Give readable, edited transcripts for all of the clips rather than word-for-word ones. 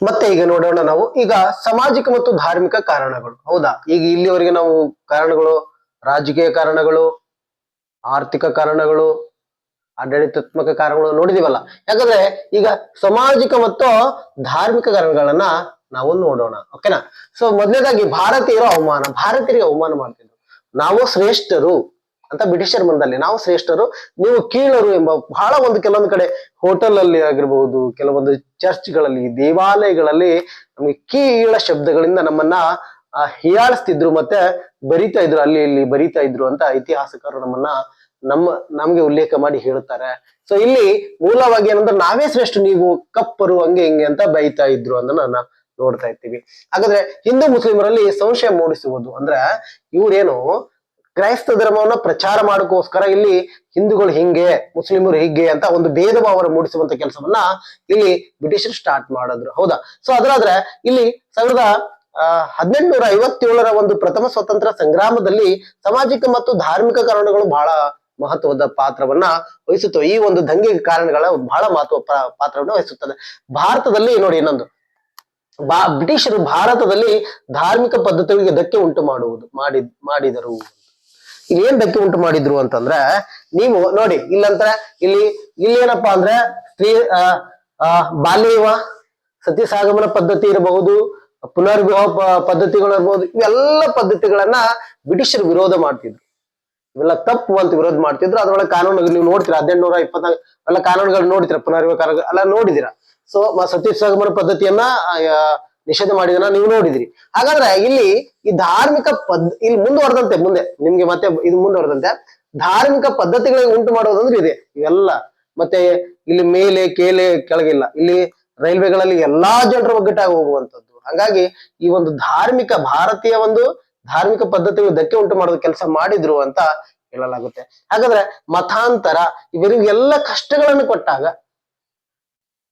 ಮತ್ತೆ ಈಗ ನೋಡೋಣ ನಾವು ಈಗ ಸಾಮಾಜಿಕ ಮತ್ತು ಧಾರ್ಮಿಕ ಕಾರಣಗಳು. ಹೌದಾ, ಈಗ ಇಲ್ಲಿವರೆಗೆ ನಾವು ಕಾರಣಗಳು, ರಾಜಕೀಯ ಕಾರಣಗಳು, ಆರ್ಥಿಕ ಕಾರಣಗಳು, ಆಡಳಿತಾತ್ಮಕ ಕಾರಣಗಳು ನೋಡಿದೀವಲ್ಲ. ಯಾಕಂದ್ರೆ ಈಗ ಸಾಮಾಜಿಕ ಮತ್ತು ಧಾರ್ಮಿಕ ಕಾರಣಗಳನ್ನ ನಾವು ನೋಡೋಣ. ಓಕೆನಾ? ಸೊ ಮೊದಲನೇದಾಗಿ ಭಾರತೀಯರಿಗೆ ಅವಮಾನ ಮಾಡ್ತಿದ್ರು. ನಾವು ಶ್ರೇಷ್ಠರು ಅಂತ ಬ್ರಿಟಿಷರ್ ಬಂದಲ್ಲಿ, ನಾವು ಶ್ರೇಷ್ಠರು ನೀವು ಕೀಳರು ಎಂಬ ಬಹಳ ಕೆಲವೊಂದು ಕಡೆ ಹೋಟೆಲ್ ಅಲ್ಲಿ ಆಗಿರ್ಬಹುದು, ಕೆಲವೊಂದು ಚರ್ಚ್ಗಳಲ್ಲಿ, ದೇವಾಲಯಗಳಲ್ಲಿ ನಮಗೆ ಕೀಳ ಶಬ್ದಗಳಿಂದ ನಮ್ಮನ್ನ ಹೀಯಾಳಿಸ್ತಿದ್ರು, ಮತ್ತೆ ಬರಿತಾ ಇದ್ರು, ಅಲ್ಲಿ ಇಲ್ಲಿ ಬರಿತಾ ಇದ್ರು ಅಂತ ಇತಿಹಾಸಕಾರರು ನಮ್ಗೆ ಉಲ್ಲೇಖ ಮಾಡಿ ಹೇಳುತ್ತಾರೆ. ಸೊ ಇಲ್ಲಿ ಮೂಲವಾಗಿ ಏನಂದ್ರೆ ನಾವೇ ಶ್ರೇಷ್ಠ, ನೀವು ಕಪ್ಪರು, ಹಂಗೆ ಹಿಂಗೆ ಅಂತ ಬೈತಾ ಇದ್ರು ಅನ್ನೋದನ್ನ ನೋಡ್ತಾ ಇರ್ತೀವಿ. ಹಾಗಾದ್ರೆ ಹಿಂದೂ ಮುಸ್ಲಿಮರಲ್ಲಿ ಸಂಶಯ ಮೂಡಿಸುವುದು ಅಂದ್ರೆ ಇವ್ರೇನು ಕ್ರೈಸ್ತ ಧರ್ಮವನ್ನ ಪ್ರಚಾರ ಮಾಡೋಕ್ಕೋಸ್ಕರ ಇಲ್ಲಿ ಹಿಂದೂಗಳು ಹಿಂಗೆ, ಮುಸ್ಲಿಮರು ಹೀಗೆ ಅಂತ ಒಂದು ಭೇದ ಭಾವನ ಮೂಡಿಸುವಂತ ಕೆಲಸವನ್ನ ಇಲ್ಲಿ ಬ್ರಿಟಿಷರು ಸ್ಟಾರ್ಟ್ ಮಾಡಿದ್ರು. ಹೌದಾ? ಸೊ ಅದ್ರಾದ್ರೆ ಇಲ್ಲಿ 1857ರ ಒಂದು ಪ್ರಥಮ ಸ್ವತಂತ್ರ ಸಂಗ್ರಾಮದಲ್ಲಿ ಸಾಮಾಜಿಕ ಮತ್ತು ಧಾರ್ಮಿಕ ಕಾರಣಗಳು ಬಹಳ ಮಹತ್ವದ ಪಾತ್ರವನ್ನ ವಹಿಸುತ್ತವೆ. ಈ ಒಂದು ದಂಗೆ ಕಾರಣಗಳ ಬಹಳ ಪಾತ್ರವನ್ನ ವಹಿಸುತ್ತದೆ. ಭಾರತದಲ್ಲಿ ನೋಡಿ ಇನ್ನೊಂದು, ಬ್ರಿಟಿಷರು ಭಾರತದಲ್ಲಿ ಧಾರ್ಮಿಕ ಪದ್ಧತಿಗಳಿಗೆ ಧಕ್ಕೆ ಉಂಟು ಮಾಡಿದರು. ಇಲ್ಲಿ ಏನ್ ಧಕ್ಕೆ ಉಂಟು ಮಾಡಿದ್ರು ಅಂತಂದ್ರೆ, ನೀವು ನೋಡಿ ಇಲ್ಲಿ ಏನಪ್ಪಾ ಅಂದ್ರೆ ಬಾಲ್ಯ ವಿವಾಹ, ಸತಿಸಾಗಮನ ಪದ್ಧತಿ ಇರಬಹುದು, ಪುನರ್ವಿವಾಹ ಪದ್ಧತಿಗಳು ಇರಬಹುದು, ಇವೆಲ್ಲ ಪದ್ಧತಿಗಳನ್ನ ಬ್ರಿಟಿಷರು ವಿರೋಧ ಮಾಡ್ತಿದ್ರು. ಇವೆಲ್ಲ ತಪ್ಪು ಅಂತ ವಿರೋಧ ಮಾಡ್ತಿದ್ರು. ಅದ್ರೊಳಗೆ ಕಾನೂನು ನೀವು ನೋಡ್ತೀರಾ, 1824 ಎಲ್ಲ ಕಾನೂನುಗಳು ನೋಡ್ತೀರಾ, ಪುನರ್ವಿವಾಹ ಎಲ್ಲ ನೋಡಿದಿರಾ. ಸೊ ಸತಿಸಾಗಮನ ಪದ್ಧತಿಯನ್ನ ನಿಷೇಧ ಮಾಡಿದನ್ನ ನೀವು ನೋಡಿದಿರಿ. ಹಾಗಾದ್ರೆ ಇಲ್ಲಿ ಈ ಧಾರ್ಮಿಕ ಇಲ್ಲಿ ಮುಂದೆ ನಿಮ್ಗೆ ಮತ್ತೆ ಇದು ಮುಂದುವರೆದಂತೆ ಧಾರ್ಮಿಕ ಧಾರ್ಮಿಕ ಉಂಟು ಮಾಡೋದಂದ್ರೆ ಇದೆ ಇವೆಲ್ಲ. ಮತ್ತೆ ಇಲ್ಲಿ ಮೇಲೆ ಕೆಳಗಿಲ್ಲ, ಇಲ್ಲಿ ರೈಲ್ವೆಗಳಲ್ಲಿ ಎಲ್ಲಾ ಜನರ ಒಗ್ಗಟ್ಟಾಗಿ ಹೋಗುವಂತದ್ದು. ಹಾಗಾಗಿ ಈ ಒಂದು ಭಾರತೀಯ ಒಂದು ಧಾರ್ಮಿಕ ಪದ್ಧತಿಗಳು ಧಕ್ಕೆ ಉಂಟು ಮಾಡೋದು ಕೆಲಸ ಮಾಡಿದ್ರು ಅಂತ ಹೇಳಲಾಗುತ್ತೆ. ಹಾಗಾದ್ರೆ ಮತಾಂತರ ಇವರಿಗೆಲ್ಲ ಕಷ್ಟಗಳನ್ನು ಕೊಟ್ಟಾಗ,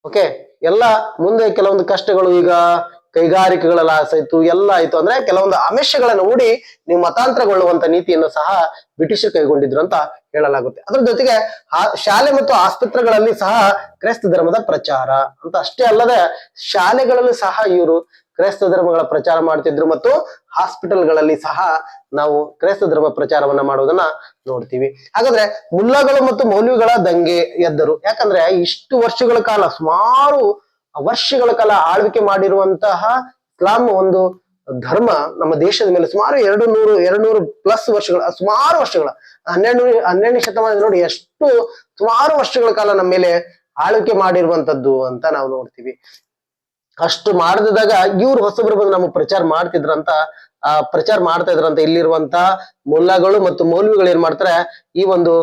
ಓಕೆ, ಎಲ್ಲ ಮುಂದೆ ಕೆಲವೊಂದು ಕಷ್ಟಗಳು, ಈಗ ಕೈಗಾರಿಕೆಗಳೆಲ್ಲ ಆಯ್ತು, ಎಲ್ಲ ಆಯ್ತು ಅಂದ್ರೆ ಕೆಲವೊಂದು ಆಮಿಷಗಳನ್ನು ಹೂಡಿ ನೀವು ಮತಾಂತರಗೊಳ್ಳುವಂತ ನೀತಿಯನ್ನು ಸಹ ಬ್ರಿಟಿಷರು ಕೈಗೊಂಡಿದ್ರು ಅಂತ ಹೇಳಲಾಗುತ್ತೆ. ಅದ್ರ ಜೊತೆಗೆ ಶಾಲೆ ಮತ್ತು ಆಸ್ಪತ್ರೆಗಳಲ್ಲಿ ಸಹ ಕ್ರೈಸ್ತ ಧರ್ಮದ ಪ್ರಚಾರ ಅಂತ ಅಷ್ಟೇ ಅಲ್ಲದೆ ಶಾಲೆಗಳಲ್ಲಿ ಸಹ ಇವರು ಕ್ರೈಸ್ತ ಧರ್ಮಗಳ ಪ್ರಚಾರ ಮಾಡ್ತಿದ್ರು, ಮತ್ತು ಹಾಸ್ಪಿಟಲ್ಗಳಲ್ಲಿ ಸಹ ನಾವು ಕ್ರೈಸ್ತ ಧರ್ಮ ಪ್ರಚಾರವನ್ನ ಮಾಡುವುದನ್ನ ನೋಡ್ತೀವಿ. ಹಾಗಾದ್ರೆ ಮುಲ್ಲಗಳು ಮತ್ತು ಮೌಲ್ವಿಗಳ ದಂಗೆ ಎದ್ದರು. ಯಾಕಂದ್ರೆ ಇಷ್ಟು ವರ್ಷಗಳ ಕಾಲ, ಸುಮಾರು ವರ್ಷಗಳ ಕಾಲ ಆಳ್ವಿಕೆ ಮಾಡಿರುವಂತಹ ಇಸ್ಲಾಂ ಒಂದು ಧರ್ಮ ನಮ್ಮ ದೇಶದ ಮೇಲೆ ಸುಮಾರು 200 ಪ್ಲಸ್ ವರ್ಷಗಳ, ಸುಮಾರು ವರ್ಷಗಳ 12ನೇ ಶತಮಾನ ನೋಡಿ, ಎಷ್ಟು ಸುಮಾರು ವರ್ಷಗಳ ಕಾಲ ನಮ್ಮ ಮೇಲೆ ಆಳ್ವಿಕೆ ಮಾಡಿರುವಂತದ್ದು ಅಂತ ನಾವು ನೋಡ್ತೀವಿ. ಅಷ್ಟು ಮಾಡದಿದ್ದಾಗ ಇವ್ರು ಹೊಸಬರು ಬಂದು ನಮಗೆ ಪ್ರಚಾರ ಮಾಡ್ತಾ ಇದ್ರಂತ ಇಲ್ಲಿರುವಂತ ಮುಲ್ಲಗಳು ಮತ್ತು ಮೌಲ್ವಿಗಳು ಏನ್ ಮಾಡ್ತಾರೆ, ಈ ಒಂದು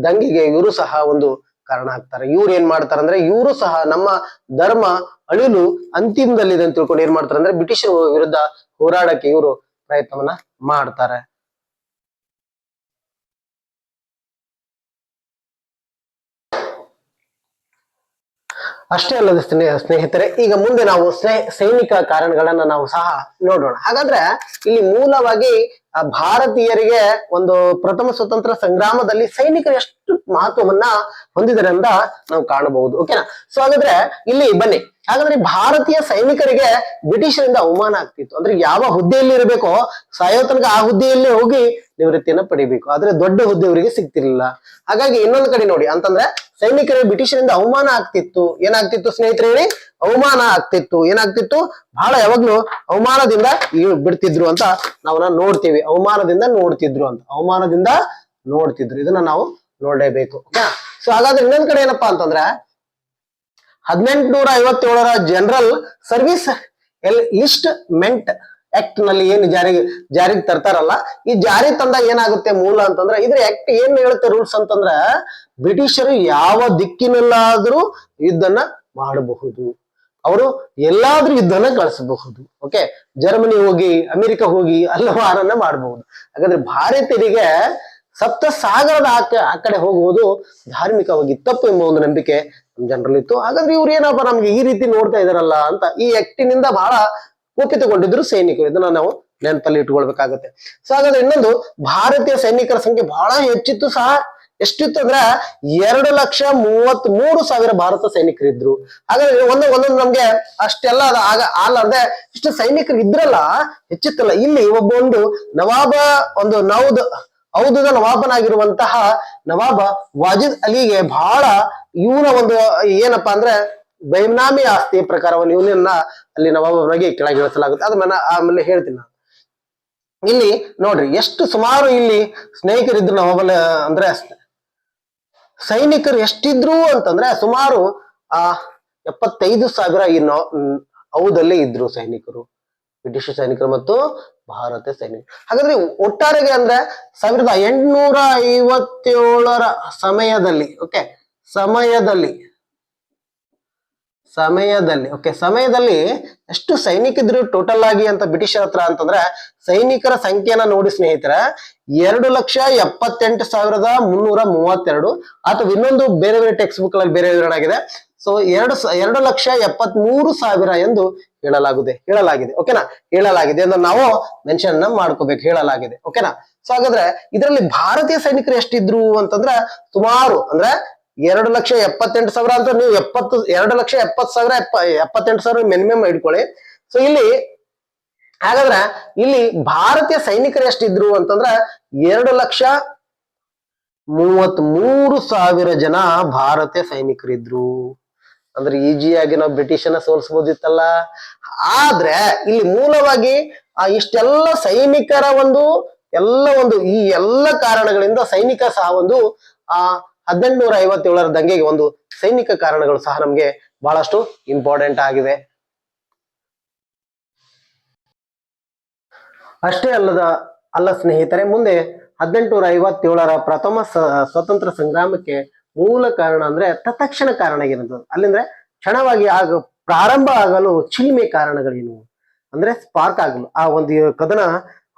ದಂಗೆಗೆ ಇವರು ಸಹ ಒಂದು ಕಾರಣ ಆಗ್ತಾರೆ. ಇವ್ರು ಏನ್ ಮಾಡ್ತಾರೆ ಅಂದ್ರೆ, ಇವರು ಸಹ ನಮ್ಮ ಧರ್ಮ ಅಳಿಲು ಅಂತಿಮದಲ್ಲಿದೆ ಅಂತ ತಿಳ್ಕೊಂಡು ಏನ್ ಮಾಡ್ತಾರೆ ಅಂದ್ರೆ, ಬ್ರಿಟಿಷರ ವಿರುದ್ಧ ಹೋರಾಡಕ್ಕೆ ಇವರು ಪ್ರಯತ್ನವನ್ನ ಮಾಡ್ತಾರೆ. ಅಷ್ಟೇ ಅಲ್ಲದೆ ಸ್ನೇಹಿತರೆ, ಈಗ ಮುಂದೆ ನಾವು ಸೈನಿಕ ಕಾರಣಗಳನ್ನ ನಾವು ಸಹ ನೋಡೋಣ. ಹಾಗಾದ್ರೆ ಇಲ್ಲಿ ಮೂಲವಾಗಿ ಭಾರತೀಯರಿಗೆ ಒಂದು ಪ್ರಥಮ ಸ್ವತಂತ್ರ ಸಂಗ್ರಾಮದಲ್ಲಿ ಸೈನಿಕರು ಎಷ್ಟು ಮಹತ್ವವನ್ನ ಹೊಂದಿದ್ದಾರೆ ಅಂತ ನಾವು ಕಾಣಬಹುದು. ಓಕೆನಾ? ಸೊ ಹಾಗಾದ್ರೆ ಇಲ್ಲಿ ಬನ್ನಿ, ಹಾಗಾದ್ರೆ ಭಾರತೀಯ ಸೈನಿಕರಿಗೆ ಬ್ರಿಟಿಷರಿಂದ ಅವಮಾನ ಆಗ್ತಿತ್ತು. ಅಂದ್ರೆ ಯಾವ ಹುದ್ದೆಯಲ್ಲಿ ಇರಬೇಕೋ ಸಾಯೋ ತನಕ ಆ ಹುದ್ದೆಯಲ್ಲೇ ಹೋಗಿ ನಿವೃತ್ತಿಯನ್ನ ಪಡಿಬೇಕು, ಆದ್ರೆ ದೊಡ್ಡ ಹುದ್ದೆ ಅವರಿಗೆ ಸಿಗ್ತಿರ್ಲಿಲ್ಲ. ಹಾಗಾಗಿ ಇನ್ನೊಂದು ಕಡೆ ನೋಡಿ ಅಂತಂದ್ರೆ, ಸೈನಿಕರಿಗೆ ಬ್ರಿಟಿಷರಿಂದ ಅವಮಾನ ಆಗ್ತಿತ್ತು. ಏನಾಗ್ತಿತ್ತು ಸ್ನೇಹಿತರೆ ಹೇಳಿ? ಅವಮಾನ ಆಗ್ತಿತ್ತು. ಏನಾಗ್ತಿತ್ತು? ಬಹಳ ಯಾವಾಗ್ಲೂ ಅವಮಾನದಿಂದ ಬಿಡ್ತಿದ್ರು ಅಂತ ನಾವು ನೋಡ್ತೀವಿ. ಅವಮಾನದಿಂದ ನೋಡ್ತಿದ್ರು, ಇದನ್ನ ನಾವು ನೋಡಲೇಬೇಕು. ಸೊ ಹಾಗಾದ್ರೆ ಇನ್ನೊಂದ್ ಕಡೆ ಏನಪ್ಪಾ ಅಂತಂದ್ರೆ, 1857ರ ಜನರಲ್ ಸರ್ವಿಸ್ ಲಿಸ್ಟ್ಮೆಂಟ್ ಆಕ್ಟ್ ನಲ್ಲಿ ಏನು ಜಾರಿಗೆ ತರ್ತಾರಲ್ಲ, ಈ ಜಾರಿ ತಂದಾಗ ಏನಾಗುತ್ತೆ ಮೂಲ ಅಂತಂದ್ರೆ, ಇದ್ರ ಆಕ್ಟ್ ಏನ್ ಹೇಳುತ್ತೆ ರೂಲ್ಸ್ ಅಂತಂದ್ರೆ, ಬ್ರಿಟಿಷರು ಯಾವ ದಿಕ್ಕಿನಲ್ಲಾದ್ರೂ ಯುದ್ಧನ ಮಾಡಬಹುದು, ಅವರು ಎಲ್ಲಾದ್ರೂ ಯುದ್ಧನ ಕಳಿಸಬಹುದು. ಓಕೆ, ಜರ್ಮನಿ ಹೋಗಿ, ಅಮೆರಿಕ ಹೋಗಿ ಹಲವಾರನ್ನ ಮಾಡಬಹುದು. ಹಾಗಾದ್ರೆ ಭಾರತೀಯರಿಗೆ ಸಪ್ತ ಸಾಗರದ ಆ ಕಡೆ ಹೋಗುವುದು ಧಾರ್ಮಿಕವಾಗಿ ತಪ್ಪು ಎಂಬ ಒಂದು ನಂಬಿಕೆ ನಮ್ಮ ಜನರಲ್ಲಿತ್ತು. ಹಾಗಾದ್ರೆ ಇವ್ರು ಏನಪ್ಪ ನಮ್ಗೆ ಈ ರೀತಿ ನೋಡ್ತಾ ಇದಾರಲ್ಲ ಅಂತ ಈ ಆಕ್ಟಿನಿಂದ ಬಹಳ ಕುಪಿತಗೊಂಡಿದ್ರು ಸೈನಿಕರು. ಇದನ್ನ ನಾವು ನೆನಪಲ್ಲಿ ಇಟ್ಕೊಳ್ಬೇಕಾಗತ್ತೆ. ಸೊ ಹಾಗಾದ್ರೆ ಇನ್ನೊಂದು, ಭಾರತೀಯ ಸೈನಿಕರ ಸಂಖ್ಯೆ ಬಹಳ ಹೆಚ್ಚಿತ್ತು ಸಹ, ಎಷ್ಟಿತ್ತು ಅಂದ್ರೆ 2,33,000 ಭಾರತ ಸೈನಿಕರಿದ್ರು. ಹಾಗಾದ್ರೆ ಒಂದೊಂದು ನಮ್ಗೆ ಅಷ್ಟೆಲ್ಲ ಆಗ ಅಲ್ಲದೆ ಇಷ್ಟು ಸೈನಿಕರು ಇದ್ರಲ್ಲ, ಹೆಚ್ಚಿತ್ತಲ್ಲ. ಇಲ್ಲಿ ಒಂದು ನವಾಬ, ಒಂದು ಔಧದ ನವಾಬನಾಗಿರುವಂತಹ ನವಾಬ ವಾಜಿದ್ ಅಲಿಗೆ ಬಹಳ ಇವನ ಒಂದು ಏನಪ್ಪಾ ಅಂದ್ರೆ ಬೈನಾಮಿ ಆಸ್ತಿ ಪ್ರಕಾರವನ್ನು ಇವನನ್ನ ಅಲ್ಲಿ ನವಾಬನಾಗಿ ಕೆಳಗಿಳಿಸಲಾಗುತ್ತೆ. ಅದನ್ನ ಆಮೇಲೆ ಹೇಳ್ತೀನಿ ನಾನು. ಇಲ್ಲಿ ನೋಡ್ರಿ ಎಷ್ಟು ಸುಮಾರು ಇಲ್ಲಿ ಸ್ನೇಹಿತರಿದ್ರು ನವಾಬಲ ಅಂದ್ರೆ ಸೈನಿಕರು ಎಷ್ಟಿದ್ರು ಅಂತಂದ್ರೆ ಸುಮಾರು 75,000 ಈ ಔಧಲ್ಲೇ ಇದ್ರು ಸೈನಿಕರು, ಬ್ರಿಟಿಷ್ ಸೈನಿಕರು ಮತ್ತು ಭಾರತೀಯ ಸೈನಿಕರು. ಹಾಗಾದ್ರೆ ಒಟ್ಟಾರೆಗೆ ಅಂದ್ರೆ 1857 ಸಮಯದಲ್ಲಿ ಸಮಯದಲ್ಲಿ ಎಷ್ಟು ಸೈನಿಕರು ಟೋಟಲ್ ಆಗಿ ಅಂತ ಬ್ರಿಟಿಷರ ಹತ್ರ ಅಂತಂದ್ರೆ ಸೈನಿಕರ ಸಂಖ್ಯೆನ ನೋಡಿ ಸ್ನೇಹಿತರ, 2,78,332. ಅಥವಾ ಇನ್ನೊಂದು ಬೇರೆ ಬೇರೆ ಟೆಕ್ಸ್ಟ್ ಬುಕ್ ಗಳಲ್ಲಿ ಬೇರೆ ವಿವರಣೆ ಆಗಿದೆ. ಸೊ 2,73,000 ಎಂದು ಹೇಳಲಾಗಿದೆ. ಓಕೆನಾ, ಹೇಳಲಾಗಿದೆ ಎಂದು ನಾವು ಮೆನ್ಷನ್ ಮಾಡ್ಕೋಬೇಕು, ಹೇಳಲಾಗಿದೆ. ಓಕೆನಾ. ಸೊ ಹಾಗಾದ್ರೆ ಇದರಲ್ಲಿ ಭಾರತೀಯ ಸೈನಿಕರು ಎಷ್ಟಿದ್ರು ಅಂತಂದ್ರೆ ಸುಮಾರು ಅಂದ್ರೆ 2,78,000 ಅಂತ ನೀವು 2,70,000 ಮಿನಿಮಮ್ ಇಟ್ಕೊಳ್ಳಿ. ಸೊ ಇಲ್ಲಿ ಹಾಗಾದ್ರೆ ಇಲ್ಲಿ ಭಾರತೀಯ ಸೈನಿಕರು ಎಷ್ಟಿದ್ರು ಅಂತಂದ್ರೆ 2,33,000 ಜನ ಭಾರತೀಯ ಸೈನಿಕರಿದ್ರು. ಅಂದ್ರೆ ಈಜಿಯಾಗಿ ನಾವು ಬ್ರಿಟಿಷನ್ನ ಸೋಲಿಸಬಹುದಿತ್ತಲ್ಲ. ಆದ್ರೆ ಇಲ್ಲಿ ಮೂಲವಾಗಿ ಇಷ್ಟೆಲ್ಲ ಸೈನಿಕರ ಈ ಎಲ್ಲ ಕಾರಣಗಳಿಂದ ಸೈನಿಕ ಸಹ 1857 ದಂಗೆಗೆ ಒಂದು ಸೈನಿಕ ಕಾರಣಗಳು ಸಹ ನಮ್ಗೆ ಬಹಳಷ್ಟು ಇಂಪಾರ್ಟೆಂಟ್ ಆಗಿವೆ. ಅಷ್ಟೇ ಅಲ್ಲ ಸ್ನೇಹಿತರೆ, ಮುಂದೆ 1857 ಪ್ರಥಮ ಸ್ವತಂತ್ರ ಸಂಗ್ರಾಮಕ್ಕೆ ಮೂಲ ಕಾರಣ ಅಂದ್ರೆ ತತ್ಕ್ಷಣ ಕಾರಣ ಏನಿದೆ ಅಲ್ಲಿಂದ್ರೆ ಕ್ಷಣವಾಗಿ ಪ್ರಾರಂಭ ಆಗಲು ಚಿಲ್ಮೆ ಕಾರಣಗಳೇನು ಅಂದ್ರೆ ಸ್ಪಾರ್ಕ್ ಆಗಲು ಆ ಒಂದು ಕದನ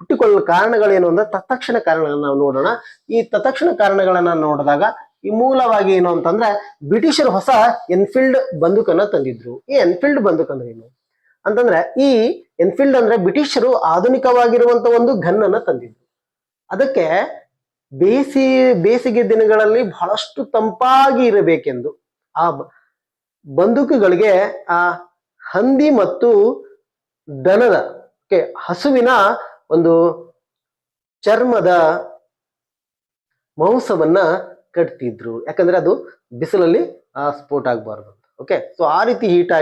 ಹುಟ್ಟಿಕೊಳ್ಳಲು ಕಾರಣಗಳೇನು ಅಂದ್ರೆ ತತ್ಕ್ಷಣ ಕಾರಣಗಳನ್ನ ನಾವು ನೋಡೋಣ. ಈ ತತ್ಕ್ಷಣ ಕಾರಣಗಳನ್ನ ನೋಡಿದಾಗ ಈ ಮೂಲವಾಗಿ ಏನು ಅಂತಂದ್ರೆ ಬ್ರಿಟಿಷರು ಹೊಸ ಎನ್ಫೀಲ್ಡ್ ಬಂದೂಕನ್ನ ತಂದಿದ್ರು. ಈ ಎನ್ಫೀಲ್ಡ್ ಬಂದೂಕ್ ಅಂದ್ರೆ ಏನು ಅಂತಂದ್ರೆ ಈ ಎನ್ಫೀಲ್ಡ್ ಅಂದ್ರೆ ಬ್ರಿಟಿಷರು ಆಧುನಿಕವಾಗಿರುವಂತ ಒಂದು ಗನ್ ಅನ್ನ ತಂದಿದ್ರು. ಅದಕ್ಕೆ ಬೇಸಿಗೆ ದಿನಗಳಲ್ಲಿ ಬಹಳಷ್ಟು ತಂಪಾಗಿ ಇರಬೇಕೆಂದು ಆ ಬಂದೂಕುಗಳಿಗೆ ಆ ಹಂದಿ ಮತ್ತು ದನದ ಹಸುವಿನ ಒಂದು ಚರ್ಮದ ಮಾಂಸವನ್ನ ಕಟ್ತಿದ್ರು. ಯಾಕಂದ್ರೆ ಅದು ಬಿಸಿಲಲ್ಲಿ ಸ್ಫೋಟ ಆಗಬಾರ್ದು. ಓಕೆ, ಸೊ ಆ ರೀತಿ ಹೀಟ್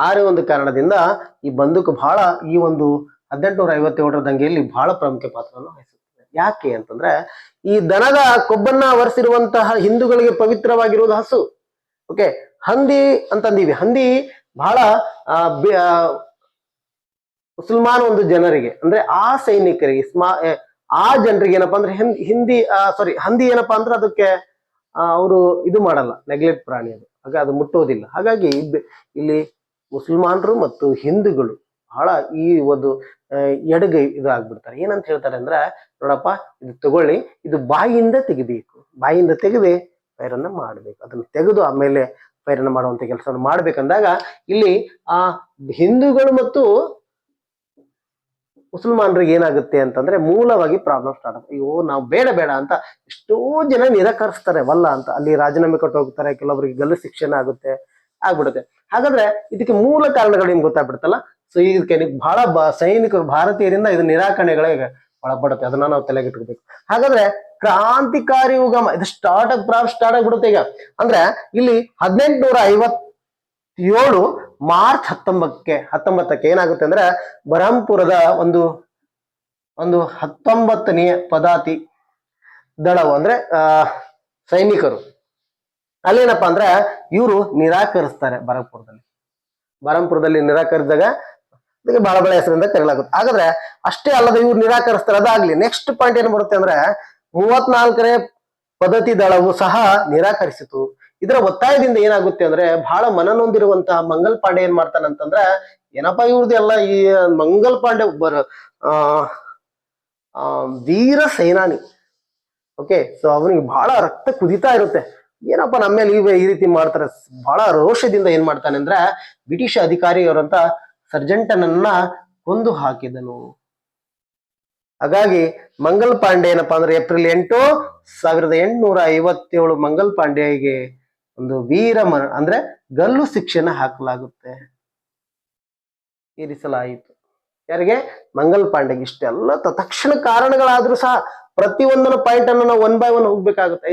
ಆರೆ ಒಂದು ಕಾರಣದಿಂದ ಈ ಬಂದೂಕು ಬಹಳ ಈ ಒಂದು 1857 ದಂಗೆಯಲ್ಲಿ ಬಹಳ ಪ್ರಾಮುಖ್ಯ ಪಾತ್ರವನ್ನು ವಹಿಸುತ್ತದೆ. ಯಾಕೆ ಅಂತಂದ್ರೆ ಈ ದನದ ಕೊಬ್ಬನ್ನ ಒರೆಸಿರುವಂತಹ ಹಿಂದೂಗಳಿಗೆ ಪವಿತ್ರವಾಗಿರುವುದು ಹಸು. ಓಕೆ, ಹಂದಿ ಅಂತಂದೀವಿ. ಹಂದಿ ಬಹಳ ಮುಸಲ್ಮಾನ್ ಒಂದು ಜನರಿಗೆ ಅಂದ್ರೆ ಆ ಸೈನಿಕರಿಗೆ ಆ ಜನರಿಗೆ ಏನಪ್ಪಾ ಅಂದ್ರೆ ಹಂದಿ ಏನಪ್ಪಾ ಅಂದ್ರೆ ಅದಕ್ಕೆ ಅವರು ಇದು ಮಾಡಲ್ಲ, ನೆಗ್ಲೆಕ್ಟ್ ಪ್ರಾಣಿ ಅದು. ಹಾಗೆ ಅದು ಮುಟ್ಟೋದಿಲ್ಲ. ಹಾಗಾಗಿ ಇಲ್ಲಿ ಮುಸಲ್ಮಾನರು ಮತ್ತು ಹಿಂದೂಗಳು ಬಹಳ ಈ ಒಂದು ಎಡಗೈ ಆಗ್ಬಿಡ್ತಾರೆ. ಏನಂತ ಹೇಳ್ತಾರೆ ಅಂದ್ರೆ ನೋಡಪ್ಪ ಇದು ತಗೊಳ್ಳಿ, ಇದು ಬಾಯಿಯಿಂದ ತೆಗಿಬೇಕು, ಬಾಯಿಯಿಂದ ತೆಗೆದು ಪೈರನ್ನ ಮಾಡ್ಬೇಕು, ಅದನ್ನ ತೆಗೆದು ಆಮೇಲೆ ಪೈರನ್ನ ಮಾಡುವಂತ ಕೆಲಸವನ್ನು ಮಾಡ್ಬೇಕಂದಾಗ ಇಲ್ಲಿ ಆ ಹಿಂದೂಗಳು ಮತ್ತು ಮುಸಲ್ಮಾನರಿಗೆ ಏನಾಗುತ್ತೆ ಅಂತಂದ್ರೆ ಮೂಲವಾಗಿ ಪ್ರಾಬ್ಲಮ್ ಸ್ಟಾರ್ಟ್ ಆಗುತ್ತೆ. ಅಯ್ಯೋ ನಾವು ಬೇಡ ಅಂತ ಎಷ್ಟೋ ಜನ ನಿರಾಕರಿಸ್ತಾರೆ, ವಲ್ಲ ಅಂತ ಅಲ್ಲಿ ರಾಜೀನಾಮೆ ಕೊಟ್ಟು ಹೋಗ್ತಾರೆ. ಕೆಲವರಿಗೆ ಗಲ್ಲು ಶಿಕ್ಷಣ ಆಗ್ಬಿಡುತ್ತೆ. ಹಾಗಾದ್ರೆ ಇದಕ್ಕೆ ಮೂಲ ಕಾರಣಗಳು ನಿಮ್ಗೆ ಗೊತ್ತಾಗ್ಬಿಡುತ್ತಲ್ಲ. ಸೊ ಇದಕ್ಕೆ ಬಹಳ ಸೈನಿಕರು ಭಾರತೀಯರಿಂದ ಇದು ನಿರಾಕರಣೆಗಳಿಗೆ ಒಳಪಡುತ್ತೆ. ಅದನ್ನ ನಾವು ತಲೆಗಿಟ್ಕೋಬೇಕು. ಹಾಗಾದ್ರೆ ಕ್ರಾಂತಿಕಾರಿ ಉಗಮ ಇದು ಸ್ಟಾರ್ಟ್ ಆಗ್ಬಿಡುತ್ತೆ ಈಗ. ಅಂದ್ರೆ ಇಲ್ಲಿ 1857 ಮಾರ್ಚ್ 19ಕ್ಕೆ ಏನಾಗುತ್ತೆ ಅಂದ್ರೆ ಬರಹಂಪುರದ ಒಂದು 19ನೇ ಪದಾತಿ ದಳವು ಅಂದ್ರೆ ಸೈನಿಕರು ಅಲ್ಲೇನಪ್ಪಾ ಅಂದ್ರೆ ಇವರು ನಿರಾಕರಿಸ್ತಾರೆ. ಬರಹಂಪುರದಲ್ಲಿ ನಿರಾಕರಿಸಿದಾಗ ಅದಕ್ಕೆ ಬಾಳಬಳ ಹೆಸರಿಂದ ಕರೆಯಲಾಗುತ್ತೆ. ಹಾಗಾದ್ರೆ ಅಷ್ಟೇ ಅಲ್ಲದೆ ಇವ್ರು ನಿರಾಕರಿಸ್ತಾರೆ. ಅದಾಗ್ಲಿ ನೆಕ್ಸ್ಟ್ ಪಾಯಿಂಟ್ ಏನ್ ಬರುತ್ತೆ ಅಂದ್ರೆ 34ನೇ ಪದ್ಧತಿ ದಳವು ಸಹ ನಿರಾಕರಿಸಿತು. ಇದರ ಒತ್ತಾಯದಿಂದ ಏನಾಗುತ್ತೆ ಅಂದ್ರೆ ಬಹಳ ಮನನೊಂದಿರುವಂತಹ ಮಂಗಲ್ ಪಾಂಡೆ ಏನ್ ಮಾಡ್ತಾನಂತಂದ್ರೆ ಏನಪ್ಪಾ ಇವ್ರದ್ದು ಎಲ್ಲ ಈ ಮಂಗಲ್ ಪಾಂಡೆ ವೀರ ಸೇನಾನಿ. ಓಕೆ, ಸೊ ಅವನಿಗೆ ಬಹಳ ರಕ್ತ ಕುದಿತಾ ಇರುತ್ತೆ. ಏನಪ್ಪಾ ನಮ್ಮ ಮೇಲೆ ಈ ರೀತಿ ಮಾಡ್ತಾರೆ. ಬಹಳ ರೋಷದಿಂದ ಏನ್ ಮಾಡ್ತಾನೆ ಅಂದ್ರೆ ಬ್ರಿಟಿಷ್ ಅಧಿಕಾರಿಯವರಂತ ಸರ್ಜೆಂಟನನ್ನ ಕೊಂದು ಹಾಕಿದನು. ಹಾಗಾಗಿ ಮಂಗಲ್ ಪಾಂಡೆ ಏನಪ್ಪಾ ಅಂದ್ರೆ ಏಪ್ರಿಲ್ 8, 1857 ಮಂಗಲ್ ಪಾಂಡೆಗೆ ಒಂದು ವೀರ ಮರಣ ಅಂದ್ರೆ ಗಲ್ಲು ಶಿಕ್ಷೆನ ಹಾಕಲಾಗುತ್ತೆ, ಇರಿಸಲಾಯಿತು. ಯಾರಿಗೆ? ಮಂಗಲ್ ಪಾಂಡೆಗೆ. ಇಷ್ಟೆಲ್ಲ ತಕ್ಷಣ ಕಾರಣಗಳಾದ್ರೂ ಸಹ ಪ್ರತಿಯೊಂದನ ಪಾಯಿಂಟ್ ಅನ್ನು ನಾವು 1 by 1 ಹೋಗ್ಬೇಕಾಗುತ್ತೆ.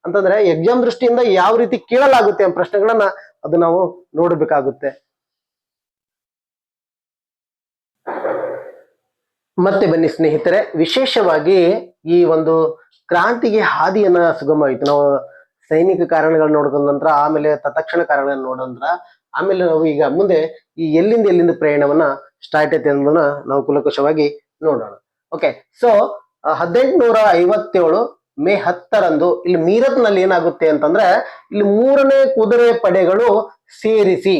ಅಂತಂದ್ರೆ ಎಕ್ಸಾಮ್ ದೃಷ್ಟಿಯಿಂದ ಯಾವ ರೀತಿ ಕೇಳಲಾಗುತ್ತೆ ಎಂಬ ಪ್ರಶ್ನೆಗಳನ್ನ ಅದು ನಾವು ನೋಡ್ಬೇಕಾಗುತ್ತೆ. ಮತ್ತೆ ಬನ್ನಿ ಸ್ನೇಹಿತರೆ, ವಿಶೇಷವಾಗಿ ಈ ಒಂದು ಕ್ರಾಂತಿಗೆ ಹಾದಿಯನ್ನ ಸುಗಮವಾಯಿತು. ನಾವು ಸೈನಿಕ ಕಾರಣಗಳನ್ನ ನೋಡ್ಕೊಂಡ ನಂತರ ಆಮೇಲೆ ತತ್ಕ್ಷಣ ಕಾರಣಗಳನ್ನ ನೋಡೋದ್ರ ಆಮೇಲೆ ನಾವು ಈಗ ಮುಂದೆ ಈ ಎಲ್ಲಿಂದ ಪ್ರಯಾಣವನ್ನ ಸ್ಟಾರ್ಟ್ ಐತೆ ಅನ್ನೋದನ್ನ ನಾವು ಕುಲಕುಶವಾಗಿ ನೋಡೋಣ. ಓಕೆ, ಸೊ 1857 ಮೇ 10ರಂದು ಇಲ್ಲಿ ಮೀರತ್ ನಲ್ಲಿ ಏನಾಗುತ್ತೆ ಅಂತಂದ್ರೆ ಇಲ್ಲಿ 3ನೇ ಕುದುರೆ ಪಡೆಗಳು ಸೇರಿಸಿ,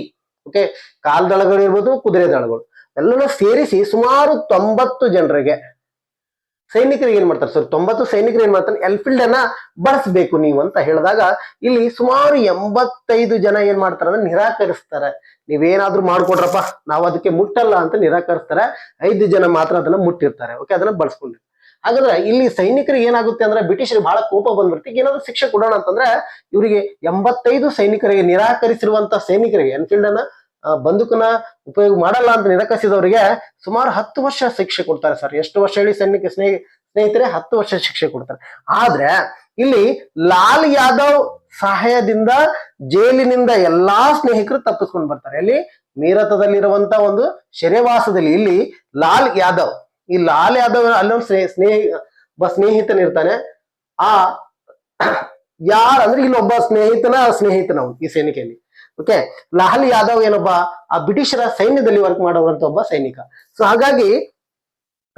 ಓಕೆ, ಕಾಲ್ದಳಗಳು ಇರ್ಬೋದು, ಕುದುರೆ ದಳಗಳು ಎಲ್ಲನೂ ಸೇರಿಸಿ ಸುಮಾರು 90 ಜನರಿಗೆ ಸೈನಿಕರಿಗೆ ಏನ್ ಮಾಡ್ತಾರೆ ಸರ್, 90 ಸೈನಿಕರು ಏನ್ ಮಾಡ್ತಾರೆ, ಎಲ್ಫೀಲ್ಡ್ ಅನ್ನ ಬಳಸಬೇಕು ನೀವು ಅಂತ ಹೇಳಿದಾಗ ಇಲ್ಲಿ ಸುಮಾರು 85 ಜನ ಏನ್ ಮಾಡ್ತಾರೆ ಅಂದ್ರೆ ನಿರಾಕರಿಸ್ತಾರೆ. ನೀವೇನಾದ್ರೂ ಮಾಡ್ಕೊಡ್ರಪ್ಪ, ನಾವು ಅದಕ್ಕೆ ಮುಟ್ಟಲ್ಲ ಅಂತ ನಿರಾಕರಿಸ್ತಾರೆ. 5 ಜನ ಮಾತ್ರ ಅದನ್ನ ಮುಟ್ಟಿರ್ತಾರೆ. ಓಕೆ, ಅದನ್ನ ಬಳಸ್ಕೊಂಡ್ರಿ. ಹಾಗಾದ್ರೆ ಇಲ್ಲಿ ಸೈನಿಕರಿಗೆ ಏನಾಗುತ್ತೆ ಅಂದ್ರೆ ಬ್ರಿಟಿಷರಿಗೆ ಬಹಳ ಕೋಪ ಬಂದ್ಬಿಡ್ತಿ. ಏನಾದ್ರು ಶಿಕ್ಷೆ ಕೊಡೋಣ ಅಂತಂದ್ರೆ ಇವರಿಗೆ 85 ಸೈನಿಕರಿಗೆ ನಿರಾಕರಿಸಿರುವಂತ ಸೈನಿಕರಿಗೆ ಎನ್ಫೀಲ್ಡ್ ಅನ್ನ ಬಂದೂಕನ್ನ ಉಪಯೋಗ ಮಾಡಲ್ಲ ಅಂತ ನಿರಾಕರಿಸಿದವರಿಗೆ ಸುಮಾರು 10 ವರ್ಷ ಶಿಕ್ಷೆ ಕೊಡ್ತಾರೆ ಸರ್. ಎಷ್ಟು ವರ್ಷ ಹೇಳಿ ಸ್ನೇಹಿತರೆ? 10 ವರ್ಷ ಶಿಕ್ಷೆ ಕೊಡ್ತಾರೆ. ಆದ್ರೆ ಇಲ್ಲಿ ಲಾಲ್ ಯಾದವ್ ಸಹಾಯದಿಂದ ಜೈಲಿನಿಂದ ಎಲ್ಲಾ ಸ್ನೇಹಿತರು ತಪ್ಪಿಸ್ಕೊಂಡು ಬರ್ತಾರೆ. ಇಲ್ಲಿ ಮೀರತದಲ್ಲಿರುವಂತ ಒಂದು ಸೆರೆವಾಸದಲ್ಲಿ ಇಲ್ಲಿ ಲಾಲ್ ಯಾದವ್ ಅಲ್ಲೊಂದು ಸ್ನೇಹಿತನಿರ್ತಾನೆ. ಆ ಯಾರಂದ್ರೆ ಇಲ್ಲೊಬ್ಬ ಸ್ನೇಹಿತನವನು ಈ ಸೈನಿಕಲ್ಲಿ. ಓಕೆ, ಲಾಲ್ ಯಾದವ್ ಏನೊಬ್ಬ ಆ ಬ್ರಿಟಿಷರ ಸೈನ್ಯದಲ್ಲಿ ವರ್ಕ್ ಮಾಡುವಂತ ಒಬ್ಬ ಸೈನಿಕ. ಸೊ ಹಾಗಾಗಿ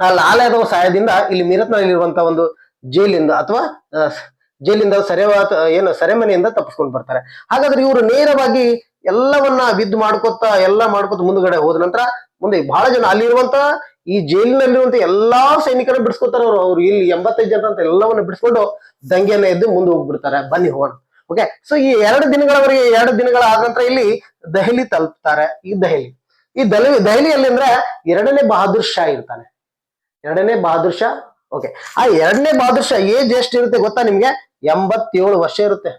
ಆ ಲಾಲ್ ಯಾದವ್ ಸಹಾಯದಿಂದ ಇಲ್ಲಿ ಮೀರತ್ನಲ್ಲಿರುವಂತ ಒಂದು ಜೈಲಿಂದ ಸೆರೆಮನೆಯಿಂದ ತಪ್ಪಿಸ್ಕೊಂಡು ಬರ್ತಾರೆ. ಹಾಗಾದ್ರೆ ಇವರು ನೇರವಾಗಿ ಎಲ್ಲವನ್ನ ಮಾಡ್ಕೋತ ಮುಂದ್ಗಡೆ ಹೋದ ನಂತರ ಮುಂದೆ ಬಹಳ ಜನ ಅಲ್ಲಿರುವಂತ ಈ ಜೈಲಿನಲ್ಲಿರುವಂತ ಎಲ್ಲಾ ಸೈನಿಕರನ್ನ ಬಿಡಿಸ್ಕೊತಾರೆ. ಅವ್ರು ಇಲ್ಲಿ 85 ಜನ ಅಂತ ಎಲ್ಲವನ್ನ ಬಿಡಿಸ್ಕೊಂಡು ದಂಗೆಯನ್ನ ಎದ್ದು ಮುಂದೆ ಹೋಗ್ಬಿಡ್ತಾರೆ. ಬನ್ನಿ ಹೋಗೋಣ. ಓಕೆ, ಸೊ ಈ 2 ದಿನಗಳ ಆದ ನಂತರ ಇಲ್ಲಿ ದೆಹಲಿ ತಲುಪ್ತಾರೆ. ಈ ದೆಹಲಿಯಲ್ಲಿ ಅಂದ್ರೆ 2ನೇ ಬಹದ್ದೂರ್ ಶಾ ಇರ್ತಾನೆ. 2ನೇ ಬಹದ್ದೂರ್ ಶಾ. ಓಕೆ, ಆ 2ನೇ ಬಹದ್ದೂರ್ ಶಾ ಏಜ್ ಎಷ್ಟು ಇರುತ್ತೆ ಗೊತ್ತಾ ನಿಮ್ಗೆ? 87 ವರ್ಷ ಇರುತ್ತೆ.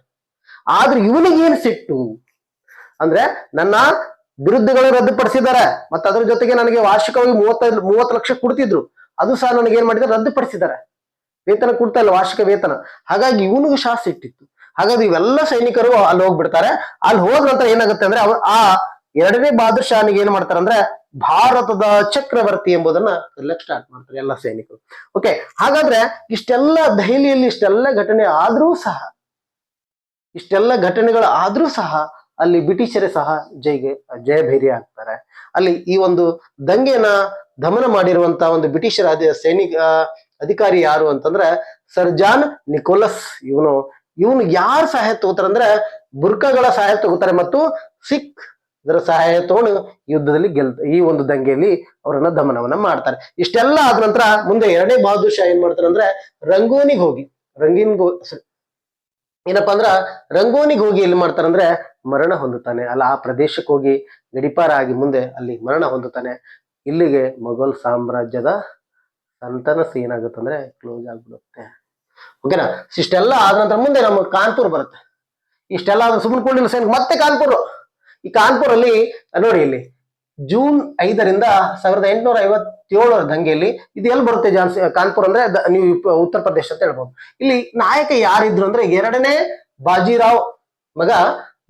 ಆದ್ರೆ ಇವನಿಗೆ ಏನ್ ಸಿಟ್ಟು ಅಂದ್ರೆ ನನ್ನ ವಿರುದ್ಧಗಳು ರದ್ದುಪಡಿಸಿದ್ದಾರೆ, ಮತ್ತೆ ಅದ್ರ ಜೊತೆಗೆ ನನಗೆ ವಾರ್ಷಿಕವಾಗಿ 30 ಲಕ್ಷ ಕೊಡ್ತಿದ್ರು, ಅದು ಸಹ ನನಗೆ ಏನ್ ಮಾಡಿದ್ದಾರೆ, ರದ್ದುಪಡಿಸಿದ್ದಾರೆ. ವೇತನ ಕೊಡ್ತಾ ಇಲ್ಲ, ವಾರ್ಷಿಕ ವೇತನ. ಹಾಗಾಗಿ ಇವನಿಗೂ ಸಹ ಸಿಟ್ಟಿತ್ತು. ಹಾಗಾಗಿ ಇವೆಲ್ಲ ಸೈನಿಕರು ಅಲ್ಲಿ ಹೋಗ್ಬಿಡ್ತಾರೆ. ಅಲ್ಲಿ ಹೋದ ನಂತರ ಏನಾಗುತ್ತೆ ಅಂದ್ರೆ ಆ 2ನೇ ಬಹದ್ದೂರ್ ಶಾನಿಗೆ ಏನ್ ಮಾಡ್ತಾರೆ ಅಂದ್ರೆ ಭಾರತದ ಚಕ್ರವರ್ತಿ ಎಂಬುದನ್ನ ಕರೆಯಲಿಕ್ಕೆ ಸ್ಟಾರ್ಟ್ ಮಾಡ್ತಾರೆ ಎಲ್ಲ ಸೈನಿಕರು. ಓಕೆ, ಹಾಗಾದ್ರೆ ದೆಹಲಿಯಲ್ಲಿ ಇಷ್ಟೆಲ್ಲ ಘಟನೆಗಳು ಆದ್ರೂ ಸಹ ಅಲ್ಲಿ ಬ್ರಿಟಿಷರೇ ಸಹ ಜಯಭೇರಿ ಆಗ್ತಾರೆ. ಅಲ್ಲಿ ಈ ಒಂದು ದಂಗೆನ ದಮನ ಮಾಡಿರುವಂತ ಒಂದು ಬ್ರಿಟಿಷರ ಅಧಿಕಾರಿ ಯಾರು ಅಂತಂದ್ರೆ ಸರ್ ಜಾನ್ ನಿಕೋಲಸ್. ಇವನು ಯಾರ ಸಹಾಯ ತಗೋತಾರೆ ಅಂದ್ರೆ ಬುರ್ಕಾಗಳ ಸಹಾಯ ತಗೋತಾರೆ ಮತ್ತು ಸಿಖ್ ಅದರ ಸಹಾಯ ತಗೊಂಡು ಯುದ್ಧದಲ್ಲಿ ಈ ಒಂದು ದಂಗೆಯಲ್ಲಿ ಅವರನ್ನ ದಮನವನ್ನ ಮಾಡ್ತಾರೆ. ಇಷ್ಟೆಲ್ಲ ಆದ ನಂತರ ಮುಂದೆ 2ನೇ ಬಹದ್ದೂರ್ ಶಾ ಏನ್ ಮಾಡ್ತಾರೆ ಅಂದ್ರೆ ರಂಗೋನಿಗೆ ಹೋಗಿ ಎಲ್ಲಿ ಮಾಡ್ತಾರೆ ಅಂದ್ರೆ ಮರಣ ಹೊಂದುತ್ತಾನೆ. ಅಲ್ಲ ಆ ಪ್ರದೇಶಕ್ಕೆ ಹೋಗಿ ಗಡಿಪಾರ ಆಗಿ ಮುಂದೆ ಅಲ್ಲಿ ಮರಣ ಹೊಂದುತ್ತಾನೆ. ಇಲ್ಲಿಗೆ ಮೊಘಲ್ ಸಾಮ್ರಾಜ್ಯದ ಸಂತಾನ ಏನಾಗುತ್ತೆ ಅಂದ್ರೆ ಕ್ಲೋಸ್ ಆಗ್ಬಿಡುತ್ತೆ. ಓಕೆನಾ? ಇಷ್ಟೆಲ್ಲ ಆದ ನಂತರ ಮುಂದೆ ನಮ್ಮ ಕಾನ್ಪುರ್ ಬರುತ್ತೆ. ಇಷ್ಟೆಲ್ಲ ಆದ್ರೆ ಸುಮ್ಮನೆ ಕೊಂಡಿಲ್ಲ ಸೈನಿಕ ಮತ್ತೆ ಕಾನ್ಪುರ್. ಈ ಕಾನ್ಪುರ್ ಅಲ್ಲಿ ನೋಡಿ, ಇಲ್ಲಿ ಜೂನ್ 5ರಿಂದ 1857 ದಂಗೆಯಲ್ಲಿ ಇದು ಎಲ್ಲಿ ಬರುತ್ತೆ ಕಾನ್ಪುರ್ ಅಂದ್ರೆ ನೀವು ಉತ್ತರ ಪ್ರದೇಶ ಅಂತ ಹೇಳ್ಬೋದು. ಇಲ್ಲಿ ನಾಯಕ ಯಾರಿದ್ರು ಅಂದ್ರೆ 2ನೇ ಬಾಜಿರಾವ್ ಮಗ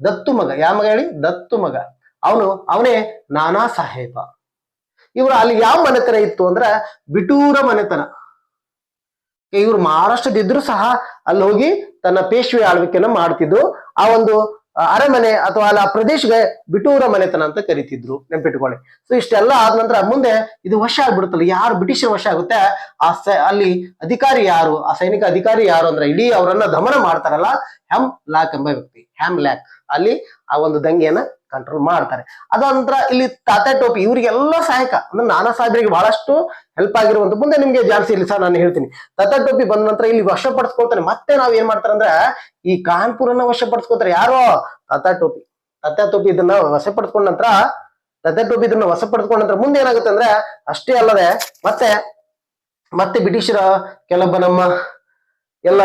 ದತ್ತು ಮಗ. ಯಾವ ಮಗ ಹೇಳಿ? ದತ್ತು ಮಗ. ಅವನೇ ನಾನಾ ಸಾಹೇಬ. ಇವರು ಅಲ್ಲಿ ಯಾವ ಮನೆತನ ಇತ್ತು ಅಂದ್ರೆ ಬಿಟೂರ ಮನೆತನ. ಇವರು ಮಹಾರಾಷ್ಟ್ರದಿದ್ರು ಸಹ ಅಲ್ಲಿ ಹೋಗಿ ತನ್ನ ಪೇಶ್ವೆ ಆಳ್ವಿಕೆಯನ್ನ ಮಾಡ್ತಿದ್ರು. ಆ ಒಂದು ಅರಮನೆ ಅಥವಾ ಆ ಪ್ರದೇಶಕ್ಕೆ ಬಿಟೂರ ಮನೆತನ ಅಂತ ಕರಿತಿದ್ರು, ನೆನ್ಪಿಟ್ಕೊಳ್ಳಿ. ಸೊ ಇಷ್ಟೆಲ್ಲ ಆದ ನಂತರ ಮುಂದೆ ಇದು ವಶ ಆಗ್ಬಿಡುತ್ತಲ್ಲ, ಯಾರು ಬ್ರಿಟಿಷರ ವಶ ಆಗುತ್ತೆ ಅಲ್ಲಿ ಅಧಿಕಾರಿ ಯಾರು, ಆ ಸೈನಿಕ ಅಧಿಕಾರಿ ಯಾರು ಅಂದ್ರೆ ಇಡೀ ಅವರನ್ನ ದಮನ ಮಾಡ್ತಾರಲ್ಲ ಹೆಮ್ ಲಾಕ್ ಎಂಬ ವ್ಯಕ್ತಿ, ಹ್ಯಾಮ್ ಲ್ಯಾಕ್ ಅಲ್ಲಿ ಆ ಒಂದು ದಂಗೆಯನ್ನ ಕಂಟ್ರೋಲ್ ಮಾಡ್ತಾರೆ. ಅದ ನಂತರ ಇಲ್ಲಿ ತಾತ್ಯಾ ಟೋಪಿ ಇವರಿಗೆಲ್ಲ ಸಹಾಯಕ ಅಂದ್ರೆ ನಾನಾ ಸಾಹೇಬರಿಗೆ ಬಹಳಷ್ಟು ಹೆಲ್ಪ್ ಆಗಿರುವಂತ. ಮುಂದೆ ನಿಮ್ಗೆ ಜಾನ್ಸಿಯಲ್ಲಿ ಸಹ ನಾನು ಹೇಳ್ತೀನಿ. ತಾತ್ಯಾ ಟೋಪಿ ಬಂದ ನಂತರ ಇಲ್ಲಿ ವಶಪಡಿಸ್ಕೊಳ್ತಾನೆ. ಮತ್ತೆ ನಾವ್ ಏನ್ ಮಾಡ್ತಾರೆ ಅಂದ್ರೆ ಈ ಕಾನ್ಪುರನ್ನ ವಶಪಡಿಸ್ಕೊತಾರೆ. ಯಾರೋ ತಾತ್ಯಾ ಟೋಪಿ ಇದನ್ನ ವಶಪಡಿಸ್ಕೊಂಡ ನಂತರ ಮುಂದೆ ಏನಾಗುತ್ತೆ ಅಂದ್ರೆ ಅಷ್ಟೇ ಅಲ್ಲದೆ ಮತ್ತೆ ಮತ್ತೆ ಬ್ರಿಟಿಷರ ಕೆಲವೊಬ್ಬ ನಮ್ಮ ಎಲ್ಲ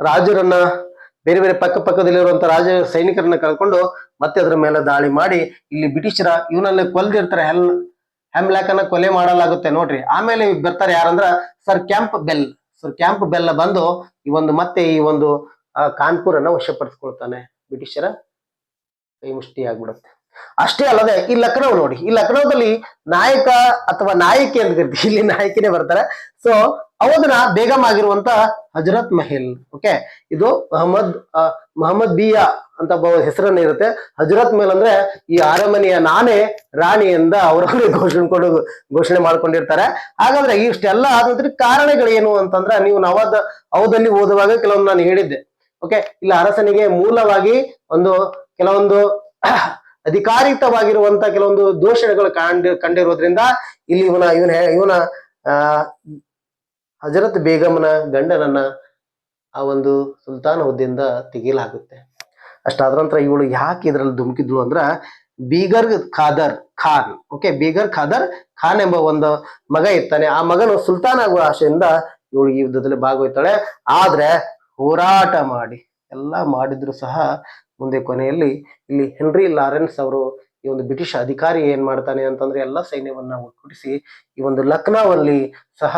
ರಾಜರನ್ನ ಬೇರೆ ಬೇರೆ ಪಕ್ಕದಲ್ಲಿರುವಂತ ರಾಜ ಸೈನಿಕರನ್ನ ಕಳ್ಕೊಂಡು ಮತ್ತೆ ಅದರ ಮೇಲೆ ದಾಳಿ ಮಾಡಿ ಇಲ್ಲಿ ಬ್ರಿಟಿಷರ ಇವನಲ್ಲಿ ಕೊಲ್ದಿರ್ತಾರೆ. ಹೆಮ್ಲಾಕ್ ಅನ್ನ ಕೊಲೆ ಮಾಡಲಾಗುತ್ತೆ ನೋಡ್ರಿ. ಆಮೇಲೆ ಬರ್ತಾರೆ ಯಾರಂದ್ರ ಸರ್ ಕ್ಯಾಂಪ್ ಬೆಲ್ ಬಂದು ಮತ್ತೆ ಈ ಒಂದು ಕಾನ್ಪುರನ್ನ ವಶಪಡಿಸ್ಕೊಳ್ತಾನೆ. ಬ್ರಿಟಿಷರ ಕೈ ಮುಷ್ಟಿ ಆಗ್ಬಿಡುತ್ತೆ. ಅಷ್ಟೇ ಅಲ್ಲದೆ ಈ ಲಖನೌ ನೋಡಿ, ಈ ಲಖನೌದಲ್ಲಿ ನಾಯಕ ಅಥವಾ ನಾಯಕಿ ಅಂತ ಕರಿತೀವಿ, ಇಲ್ಲಿ ನಾಯಕಿನೇ ಬರ್ತಾರೆ. ಸೊ ಅವಧನ ಬೇಗಂ ಆಗಿರುವಂತ ಹಜರತ್ ಮಹಲ್. ಓಕೆ, ಇದು ಮೊಹಮ್ಮದ್ ಬಿಯಾ ಅಂತ ಹೆಸರನ್ನ ಇರುತ್ತೆ. ಹಜರತ್ ಮಹಲ್ ಅಂದ್ರೆ ಈ ಅರಮನೆಯ ನಾನೇ ರಾಣಿಯಿಂದ ಅವರವರೇ ಘೋಷಣೆ ಮಾಡ್ಕೊಂಡಿರ್ತಾರೆ. ಹಾಗಾದ್ರೆ ಇಷ್ಟೆಲ್ಲ ಆದಂದ್ರೆ ಕಾರಣಗಳೇನು ಅಂತಂದ್ರೆ, ನೀವು ಅವಧಲ್ಲಿ ಓದುವಾಗ ಕೆಲವೊಂದು ನಾನು ಹೇಳಿದ್ದೆ. ಓಕೆ, ಇಲ್ಲಿ ಅರಸನಿಗೆ ಮೂಲವಾಗಿ ಕೆಲವೊಂದು ಅಧಿಕಾರಿತವಾಗಿರುವಂತ ಕೆಲವೊಂದು ದೋಷಗಳು ಕಂಡಿರೋದ್ರಿಂದ ಇಲ್ಲಿ ಇವನ ಹಜರತ್ ಬೇಗಂನ ಗಂಡನನ್ನ ಆ ಒಂದು ಸುಲ್ತಾನ್ ಹುದ್ದೆಯಿಂದ ತೆಗೆಯಲಾಗುತ್ತೆ. ಅಷ್ಟಾದ ನಂತರ ಇವಳು ಯಾಕೆ ಇದ್ರಲ್ಲಿ ಧುಮುಕಿದ್ಳು ಅಂದ್ರ ಬೀಗರ್ ಖಾದರ್ ಖಾನ್. ಓಕೆ, ಬೀಗರ್ ಖಾದರ್ ಖಾನ್ ಎಂಬ ಒಂದು ಮಗ ಇರ್ತಾನೆ. ಆ ಮಗನು ಸುಲ್ತಾನ್ ಆಗುವ ಆಶೆಯಿಂದ ಇವಳು ಈ ಯುದ್ಧದಲ್ಲಿ ಭಾಗವಹಿಸ್ತಾಳೆ. ಆದ್ರೆ ಹೋರಾಟ ಮಾಡಿ ಎಲ್ಲಾ ಮಾಡಿದ್ರು ಸಹ ಮುಂದೆ ಕೊನೆಯಲ್ಲಿ ಇಲ್ಲಿ ಹೆನ್ರಿ ಲಾರೆನ್ಸ್ ಅವರು ಈ ಒಂದು ಬ್ರಿಟಿಷ್ ಅಧಿಕಾರಿ ಏನ್ ಮಾಡ್ತಾನೆ ಅಂತಂದ್ರೆ ಎಲ್ಲ ಸೈನ್ಯವನ್ನ ಒಟ್ಟುಗೂಡಿಸಿ ಈ ಒಂದು ಲಖನೌಲ್ಲಿ ಸಹ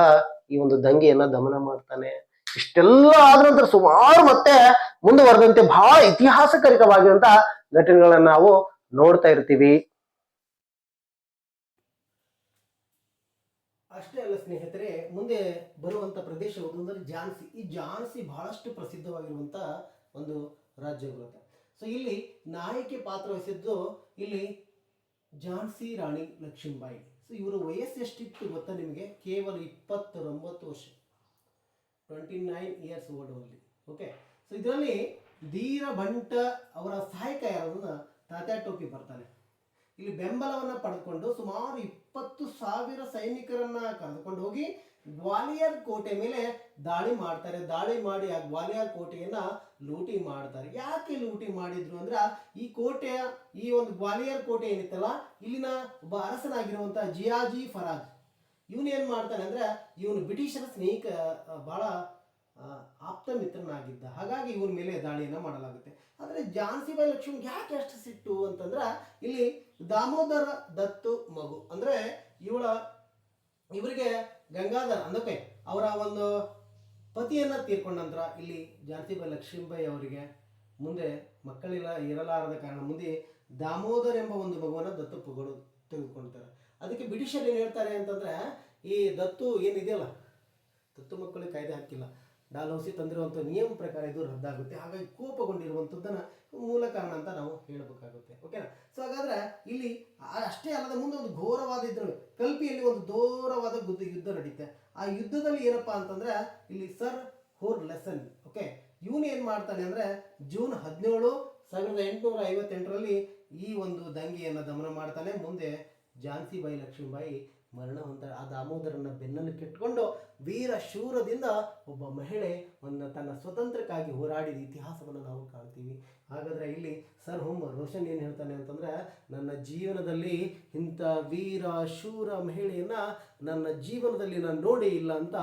ಈ ಒಂದು ದಂಗೆಯನ್ನ ದಮನ ಮಾಡ್ತಾನೆ. ಇಷ್ಟೆಲ್ಲ ಆದ ನಂತರ ಸುಮಾರು ಮತ್ತೆ ಮುಂದುವರೆದಂತೆ ಬಹಳ ಇತಿಹಾಸಕಾರಿಕವಾಗಿರುವಂತ ಘಟನೆಗಳನ್ನ ನಾವು ನೋಡ್ತಾ ಇರ್ತೀವಿ. ಅಷ್ಟೇ ಅಲ್ಲ ಸ್ನೇಹಿತರೆ, ಮುಂದೆ ಬರುವಂತ ಪ್ರದೇಶ ಅಂದ್ರೆ ಝಾನ್ಸಿ. ಈ ಝಾನ್ಸಿ ಬಹಳಷ್ಟು ಪ್ರಸಿದ್ಧವಾಗಿರುವಂತ ಒಂದು ರಾಜ್ಯ ಬರುತ್ತೆ. ಸೊ ಇಲ್ಲಿ ನಾಯಕಿ ಪಾತ್ರ ವಹಿಸಿದ್ದು ಇಲ್ಲಿ ಝಾನ್ಸಿ ರಾಣಿ ಲಕ್ಷ್ಮೀಬಾಯಿ. ಸೊ ಇವರ ವಯಸ್ಸು ಎಷ್ಟಿತ್ತು ಗೊತ್ತಾ ನಿಮಗೆ? ಕೇವಲ 29 ವರ್ಷ, 29 years old only. Okay, so ಇದರಲ್ಲಿ ಧೀರ ಬಂಟ ಅವರ ಸಹಾಯಕ ಯಾರನ್ನ ತಾತ್ಯಾ ಟೋಪಿ ಬರ್ತಾನೆ. ಇಲ್ಲಿ ಬೆಂಬಲವನ್ನ ಪಡೆದುಕೊಂಡು ಸುಮಾರು 20,000 ಸೈನಿಕರನ್ನ ಕರೆದುಕೊಂಡು ಹೋಗಿ ಗ್ವಾಲಿಯರ್ ಕೋಟೆ ಮೇಲೆ ದಾಳಿ ಮಾಡ್ತಾರೆ. ದಾಳಿ ಮಾಡಿ ಆ ಗ್ವಾಲಿಯರ್ ಕೋಟೆಯನ್ನ ಲೂಟಿ ಮಾಡ್ತಾರೆ. ಯಾಕೆ ಲೂಟಿ ಮಾಡಿದ್ರು ಅಂದ್ರೆ, ಈ ಒಂದು ಗ್ವಾಲಿಯರ್ ಕೋಟೆ ಏನಿತ್ತಲ್ಲ, ಇಲ್ಲಿನ ಒಬ್ಬ ಅರಸನಾಗಿರುವಂತ ಜಿಯಾಜಿ ಫರಾಜ್ ಇವನು ಏನ್ ಮಾಡ್ತಾನೆ ಅಂದ್ರೆ, ಇವನು ಬ್ರಿಟಿಷರ ಬಹಳ ಆಪ್ತ ಮಿತ್ರನಾಗಿದ್ದ. ಹಾಗಾಗಿ ಇವನ ಮೇಲೆ ದಾಳಿಯನ್ನ ಮಾಡಲಾಗುತ್ತೆ. ಆದ್ರೆ ಝಾನ್ಸಿ ಬಾಯಿ ಲಕ್ಷ್ಮಿ ಯಾಕೆ ಅಷ್ಟು ಸಿಟ್ಟು ಅಂತಂದ್ರ, ಇಲ್ಲಿ ದಾಮೋದರ ದತ್ತು ಮಗು ಅಂದ್ರೆ ಇವರಿಗೆ ಗಂಗಾಧರ ಅಂದ್ರೆ ಅವರ ಒಂದು ಪತಿಯನ್ನ ತೀರ್ಕೊಂಡ ನಂತರ ಇಲ್ಲಿ ಝಾನ್ಸಿ ಬಾಯಿ ಲಕ್ಷ್ಮೀಬಾಯಿ ಅವರಿಗೆ ಮುಂದೆ ಇರಲಾರದ ಕಾರಣ ಮುಂದೆ ದಾಮೋದರ್ ಎಂಬ ಒಂದು ಮಗುವನ್ನ ದತ್ತು ತೆಗೆದುಕೊಳ್ತಾರೆ. ಅದಕ್ಕೆ ಬ್ರಿಟಿಷರು ಏನ್ ಹೇಳ್ತಾರೆ ಅಂತಂದ್ರೆ, ಈ ದತ್ತು ಏನಿದೆಯಲ್ಲ, ದತ್ತು ಮಕ್ಕಳಿಗೆ ಕಾಯ್ದೆ ಹಾಕಿಲ್ಲ, ಡಾಲ್ಹೌಸಿ ತಂದಿರುವಂತಹ ನಿಯಮ ಪ್ರಕಾರ ಇದು ರದ್ದಾಗುತ್ತೆ. ಹಾಗಾಗಿ ಕೋಪಗೊಂಡಿರುವಂತದ್ದನ್ನ ಮೂಲ ಕಾರಣ ಅಂತ ನಾವು ಹೇಳಬೇಕಾಗುತ್ತೆ. ಓಕೆನಾ? ಸೊ ಹಾಗಾದ್ರೆ ಇಲ್ಲಿ ಅಷ್ಟೇ ಅಲ್ಲದ ಮುಂದೆ ಒಂದು ಘೋರವಾದ ಕಲ್ಪಿಯಲ್ಲಿ ಒಂದು ಘೋರವಾದ ಯುದ್ಧ ನಡೀತೆ. ಆ ಯುದ್ಧದಲ್ಲಿ ಏನಪ್ಪಾ ಅಂತಂದ್ರೆ, ಇಲ್ಲಿ ಸರ್ ಹೋರ್ ಲೆಸನ್ ಓಕೆ ಇವನು ಏನ್ ಮಾಡ್ತಾನೆ ಅಂದ್ರೆ, ಜೂನ್ 17, 1858ರಲ್ಲಿ ಈ ಒಂದು ದಂಗೆಯನ್ನ ದಮನ ಮಾಡ್ತಾನೆ. ಮುಂದೆ ಝಾನ್ಸಿ ಬಾಯಿ ಲಕ್ಷ್ಮೀಬಾಯಿ ಮರಣ ಹೊಂದ. ಆ ದಾಮೋದರನ್ನ ಬೆನ್ನನ್ನು ಕೆಟ್ಕೊಂಡು ವೀರ ಶೂರದಿಂದ ಒಬ್ಬ ಮಹಿಳೆ ತನ್ನ ಸ್ವತಂತ್ರಕ್ಕಾಗಿ ಹೋರಾಡಿದ ಇತಿಹಾಸವನ್ನು ನಾವು ಕಾಣ್ತೀವಿ. ಹಾಗಾದ್ರೆ ಇಲ್ಲಿ ಸರ್ ರೋಷನ್ ಏನ್ ಹೇಳ್ತಾನೆ ಅಂತಂದ್ರೆ, ನನ್ನ ಜೀವನದಲ್ಲಿ ಇಂಥ ವೀರ ಶೂರ ಮಹಿಳೆಯನ್ನ ನನ್ನ ಜೀವನದಲ್ಲಿ ನಾನು ನೋಡೇ ಇಲ್ಲ ಅಂತ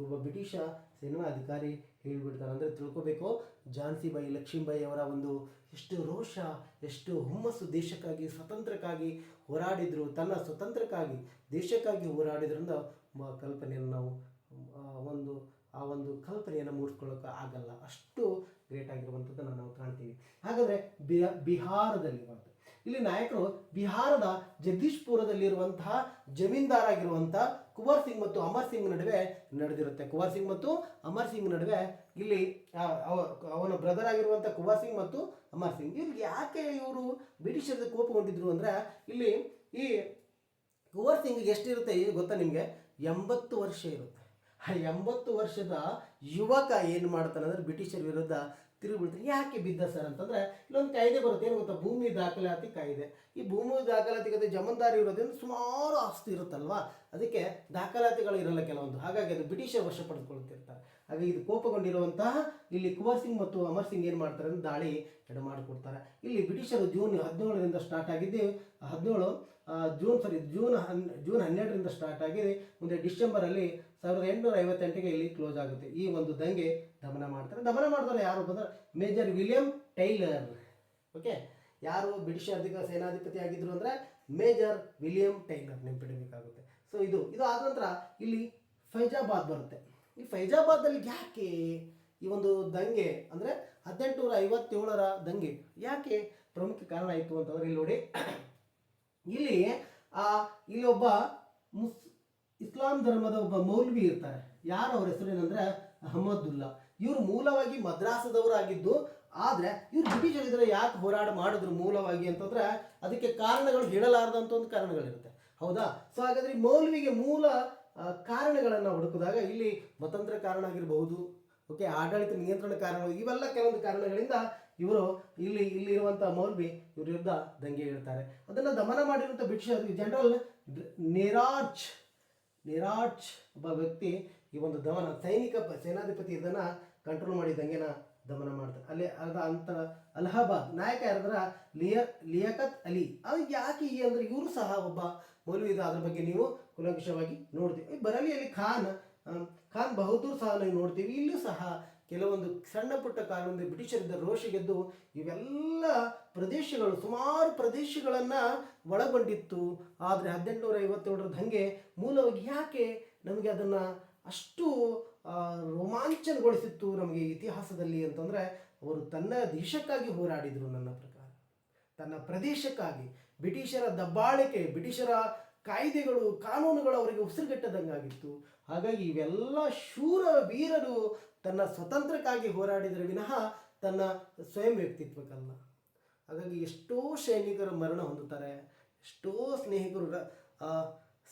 ಒಬ್ಬ ಬ್ರಿಟಿಷ ಸೇನಾ ಅಧಿಕಾರಿ ಹೇಳ್ಬಿಡ್ತಾರೆ. ಅಂದ್ರೆ ತಿಳ್ಕೋಬೇಕು, ಝಾನ್ಸಿ ಬಾಯಿ ಲಕ್ಷ್ಮೀಬಾಯಿ ಅವರ ಒಂದು ಎಷ್ಟು ರೋಷ, ಎಷ್ಟು ಹುಮ್ಮಸ್ಸು, ದೇಶಕ್ಕಾಗಿ ಸ್ವತಂತ್ರಕ್ಕಾಗಿ ಹೋರಾಡಿದ್ರು, ತನ್ನ ಸ್ವತಂತ್ರಕ್ಕಾಗಿ ದೇಶಕ್ಕಾಗಿ ಹೋರಾಡಿದ್ರಿಂದ ಕಲ್ಪನೆಯನ್ನು ನಾವು ಆ ಒಂದು ಕಲ್ಪನೆಯನ್ನು ಮೂಡಿಸ್ಕೊಳ್ಳೋಕೆ ಆಗಲ್ಲ. ಅಷ್ಟು ಗ್ರೇಟ್ ಆಗಿರುವಂಥದ್ದನ್ನು ನಾವು ಕಾಣ್ತೀವಿ. ಹಾಗಾದ್ರೆ ಬಿಹಾರದಲ್ಲಿ ಇಲ್ಲಿ ನಾಯಕರು ಬಿಹಾರದ ಜಗದೀಶ್ಪುರದಲ್ಲಿರುವಂತಹ ಜಮೀನ್ದಾರ್ ಆಗಿರುವಂತಹ ಕುವರ್ ಸಿಂಗ್ ಮತ್ತು ಅಮರ್ ಸಿಂಗ್ ನಡುವೆ ನಡೆದಿರುತ್ತೆ. ಕುವರ್ ಸಿಂಗ್ ಮತ್ತು ಅಮರ್ ಸಿಂಗ್ ನಡುವೆ ಇಲ್ಲಿ ಅವನ ಬ್ರದರ್ ಆಗಿರುವಂತಹ ಕುವರ್ ಸಿಂಗ್ ಮತ್ತು ಅಮರ್ ಸಿಂಗ್ ಇವ್ರಿಗೆ ಯಾಕೆ ಇವರು ಬ್ರಿಟಿಷರ ಕೋಪಗೊಂಡಿದ್ರು ಅಂದ್ರೆ, ಇಲ್ಲಿ ಈ ಕುವರ್ ಸಿಂಗ್ ಎಷ್ಟಿರುತ್ತೆ ಗೊತ್ತಾ ನಿಮ್ಗೆ? 80 ವರ್ಷ ಇರುತ್ತೆ. ಆ 80 ವರ್ಷದ ಯುವಕ ಏನ್ ಮಾಡ್ತಾನೆ ಅಂದ್ರೆ, ಬ್ರಿಟಿಷರ ವಿರುದ್ಧ ತಿರುಗಿಬಿಡ್ತಾರೆ. ಯಾಕೆ ಬಿದ್ದ ಸರ್ ಅಂತಂದ್ರೆ, ಇಲ್ಲೊಂದು ಕಾಯ್ದೆ ಬರುತ್ತೆ, ಏನು ಗೊತ್ತಾ? ಭೂಮಿ ದಾಖಲಾತಿ ಕಾಯ್ದೆ. ಈ ಭೂಮಿ ದಾಖಲಾತಿ ಕಾಯ್ದೆ ಜಮೀನ್ದಾರಿ ಇರೋದ್ರಿಂದ ಸುಮಾರು ಆಸ್ತಿ ಇರುತ್ತಲ್ವಾ, ಅದಕ್ಕೆ ದಾಖಲಾತಿಗಳು ಇರಲ್ಲ ಕೆಲವೊಂದು. ಹಾಗಾಗಿ ಅದು ಬ್ರಿಟಿಷರ್ ವಶಪಡಿಸ್ಕೊಳ್ತಿರ್ತಾರೆ. ಹಾಗೆ ಇದು ಕೋಪಗೊಂಡಿರುವಂತಹ ಇಲ್ಲಿ ಕುವರ್ ಸಿಂಗ್ ಮತ್ತು ಅಮರ್ ಸಿಂಗ್ ಏನ್ ಮಾಡ್ತಾರೆ ಅಂದ್ರೆ, ದಾಳಿ ಮಾಡಿಕೊಡ್ತಾರೆ. ಇಲ್ಲಿ ಬ್ರಿಟಿಷರು ಜೂನ್ 17ರಿಂದ ಸ್ಟಾರ್ಟ್ ಆಗಿದ್ದು, ಜೂನ್ 12ರಿಂದ ಸ್ಟಾರ್ಟ್ ಆಗಿದೆ. ಮುಂದೆ ಡಿಸೆಂಬರ್ ಅಲ್ಲಿ 1858ಗೆ ಇಲ್ಲಿ ಕ್ಲೋಸ್ ಆಗುತ್ತೆ. ಈ ಒಂದು ದಂಗೆ ದಮನ ಮಾಡ್ತಾರೆ. ದಮನ ಮಾಡಿದವರು ಯಾರು ಬಂದ್ರೆ ಮೇಜರ್ ವಿಲಿಯಂ ಟೈಲರ್. ಓಕೆ, ಯಾರು ಬ್ರಿಟಿಷ್ ಸೇನಾಧಿಪತಿ ಆಗಿದ್ರು ಅಂದ್ರೆ ಮೇಜರ್ ವಿಲಿಯಂ ಟೈಲರ್, ನೆನಪಿಡಬೇಕಾಗುತ್ತೆ. ಸೊ ಇದು ಆದ ನಂತರ ಇಲ್ಲಿ ಫೈಜಾಬಾದ್ ಬರುತ್ತೆ. ಈ ಫೈಜಾಬಾದಲ್ಲಿ ಯಾಕೆ ಈ ಒಂದು ದಂಗೆ ಅಂದರೆ 1857ರ ದಂಗೆ ಯಾಕೆ ಪ್ರಮುಖ ಕಾರಣ ಆಯಿತು ಅಂತಂದ್ರೆ ಇಲ್ಲಿ ನೋಡಿ, ಇಲ್ಲಿ ಒಬ್ಬ ಇಸ್ಲಾಂ ಧರ್ಮದ ಒಬ್ಬ ಮೌಲ್ವಿ ಇರ್ತಾರೆ. ಯಾರು ಅವ್ರ ಹೆಸರೇನಂದ್ರೆ ಅಹಮದುಲ್ಲಾ. ಇವರು ಮೂಲವಾಗಿ ಮದ್ರಾಸದವರಾಗಿದ್ದು, ಆದರೆ ಇವ್ರು ಬ್ರಿಟಿಷರಿದ್ರೆ ಯಾಕೆ ಹೋರಾಟ ಮಾಡಿದ್ರು ಮೂಲವಾಗಿ ಅಂತಂದ್ರೆ ಅದಕ್ಕೆ ಕಾರಣಗಳು ಹೇಳಲಾರದಂತ ಒಂದು ಕಾರಣಗಳಿರುತ್ತೆ. ಹೌದಾ? ಸೊ ಹಾಗಾದ್ರೆ ಮೌಲ್ವಿಗೆ ಮೂಲ ಕಾರಣಗಳನ್ನು ಹುಡುಕಿದಾಗ ಇಲ್ಲಿ ಮತಾಂತರ ಕಾರಣ ಆಗಿರಬಹುದು, ಓಕೆ, ಆಡಳಿತ ನಿಯಂತ್ರಣ ಕಾರಣಗಳು, ಇವೆಲ್ಲ ಕೆಲವೊಂದು ಕಾರಣಗಳಿಂದ ಇವರು ಇಲ್ಲಿರುವಂಥ ಮೌಲ್ವಿ ಇವ್ರ ವಿರುದ್ಧ ದಂಗೆ ಹೇಳ್ತಾರೆ. ಅದನ್ನು ದಮನ ಮಾಡಿರುವಂಥ ಬ್ರಿಟಿಷ್ ಜನರಲ್ ನಿರಾಜ್ ಒಬ್ಬ ವ್ಯಕ್ತಿ ಈ ಒಂದು ಸೇನಾಧಿಪತಿ ಇದನ್ನು ಕಂಟ್ರೋಲ್ ಮಾಡಿ ದಂಗೆನ ದಮನ ಮಾಡ್ತಾರೆ. ಅಲ್ಲಿ ಅಂತ ಅಲಹಾಬಾದ್ ನಾಯಕ ಯಾರಂದ್ರೆ ಲಿಯಾಕತ್ ಅಲಿ. ಅದು ಯಾಕೆ ಅಂದರೆ ಇವರು ಸಹ ಒಬ್ಬ ಮೌಲ್ವಿ ಇದೆ. ಅದ್ರ ಬಗ್ಗೆ ನೀವು ಕುಲಂಕಷವಾಗಿ ನೋಡ್ತೀವಿ. ಬರಲಿಯಲ್ಲಿ ಖಾನ್ ಬಹದ್ದೂರ್ ಸಹ ನಾವು ನೋಡ್ತೀವಿ. ಇಲ್ಲೂ ಸಹ ಕೆಲವೊಂದು ಸಣ್ಣ ಪುಟ್ಟ ಕಾರಣದಿಂದ ಬ್ರಿಟಿಷರಿದ್ದ ರೋಷಗೆದ್ದು ಇವೆಲ್ಲ ಪ್ರದೇಶಗಳು, ಸುಮಾರು ಪ್ರದೇಶಗಳನ್ನು ಒಳಗೊಂಡಿತ್ತು. ಆದರೆ 1857ರ ದಂಗೆ ಮೂಲವಾಗಿ ಯಾಕೆ ನಮಗೆ ಅದನ್ನು ಅಷ್ಟು ರೋಮಾಂಚನಗೊಳಿಸಿತ್ತು ನಮಗೆ ಇತಿಹಾಸದಲ್ಲಿ ಅಂತಂದರೆ, ಅವರು ತನ್ನ ದೇಶಕ್ಕಾಗಿ ಹೋರಾಡಿದರು. ನನ್ನ ಪ್ರಕಾರ ತನ್ನ ಪ್ರದೇಶಕ್ಕಾಗಿ. ಬ್ರಿಟಿಷರ ದಬ್ಬಾಳಿಕೆ, ಬ್ರಿಟಿಷರ ಕಾಯ್ದೆಗಳು, ಕಾನೂನುಗಳು ಅವರಿಗೆ ಉಸಿರುಗಟ್ಟದಂಗಾಗಿತ್ತು. ಹಾಗಾಗಿ ಇವೆಲ್ಲ ಶೂರ ವೀರರು ತನ್ನ ಸ್ವತಂತ್ರಕ್ಕಾಗಿ ಹೋರಾಡಿದರೆ ವಿನಃ ತನ್ನ ಸ್ವಯಂ ವ್ಯಕ್ತಿತ್ವಕ್ಕಲ್ಲ. ಹಾಗಾಗಿ ಎಷ್ಟೋ ಸೈನಿಕರು ಮರಣ ಹೊಂದುತ್ತಾರೆ, ಎಷ್ಟೋ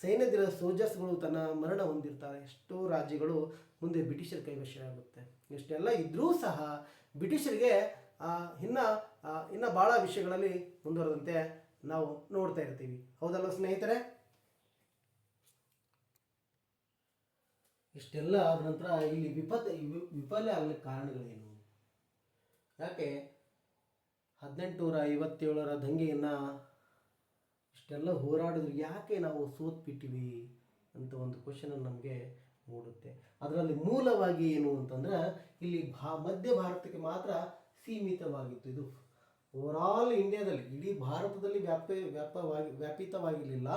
ಸೈನ್ಯದ ಸೋಲ್ಜರ್ಸ್ಗಳು ತನ್ನ ಮರಣ ಹೊಂದಿರ್ತಾರೆ, ಎಷ್ಟೋ ರಾಜ್ಯಗಳು ಮುಂದೆ ಬ್ರಿಟಿಷರ ಕೈವಶ ಆಗುತ್ತೆ. ಇಷ್ಟೆಲ್ಲ ಇದ್ದರೂ ಸಹ ಬ್ರಿಟಿಷರಿಗೆ ಇನ್ನು ಭಾಳ ವಿಷಯಗಳಲ್ಲಿ ಮುಂದುವರೆದಂತೆ ನಾವು ನೋಡ್ತಾ ಇರ್ತೀವಿ. ಹೌದಲ್ಲ ಸ್ನೇಹಿತರೆ? ಇಷ್ಟೆಲ್ಲ ಆದ ನಂತರ ಇಲ್ಲಿ ವಿಫಲ ಆಗಲಿಕ್ಕೆ ಕಾರಣಗಳೇನು? ಯಾಕೆ 1857ರ ದಂಗೆಯನ್ನು ಇಷ್ಟೆಲ್ಲ ಹೋರಾಡಿದ್ರು ಯಾಕೆ ನಾವು ಸೋತ್ಬಿಟ್ಟಿವಿ ಅಂತ ಒಂದು ಕ್ವಶನ್ ನಮಗೆ ಮೂಡುತ್ತೆ. ಅದರಲ್ಲಿ ಮೂಲವಾಗಿ ಏನು ಅಂತಂದ್ರೆ ಇಲ್ಲಿ ಮಧ್ಯ ಭಾರತಕ್ಕೆ ಮಾತ್ರ ಸೀಮಿತವಾಗಿತ್ತು. ಇದು ಓವರಾಲ್ ಇಂಡಿಯಾದಲ್ಲಿ, ಇಡೀ ಭಾರತದಲ್ಲಿ ವ್ಯಾಪಿತವಾಗಿರಲಿಲ್ಲ.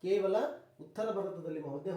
ಕೇವಲ ಉತ್ತರ ಭಾರತದಲ್ಲಿ, ಮಧ್ಯ